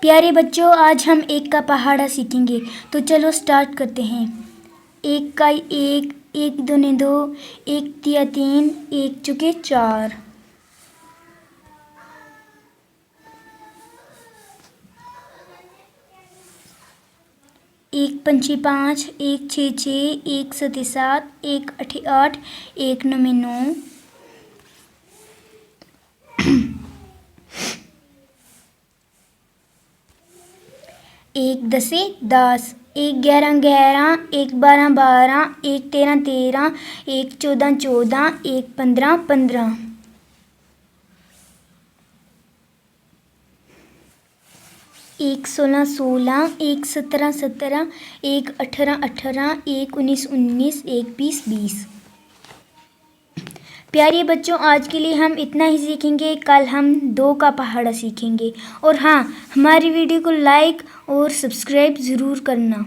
प्यारे बच्चों, आज हम एक का पहाड़ा सीखेंगे। तो चलो स्टार्ट करते हैं। एक का एक, एक दूने दो, एक तिया तीन, एक चुके चार। एक पंछी पाँच, एक छः छः, एक सते सात, एक अठे आठ, एक नौमे नौ। एक दसे दस, एक ग्यारह ग्यारह, एक बारह बारह, एक तेरह तेरह, एक चौदह चौदह, एक पंद्रह पंद्रह। एक सोलह सोलह, एक सत्रह सत्रह, एक अठारह अठारह, एक उन्नीस उन्नीस, एक बीस बीस। प्यारे बच्चों, आज के लिए हम इतना ही सीखेंगे। कल हम दो का पहाड़ा सीखेंगे। और हाँ, हमारी वीडियो को लाइक और सब्सक्राइब ज़रूर करना।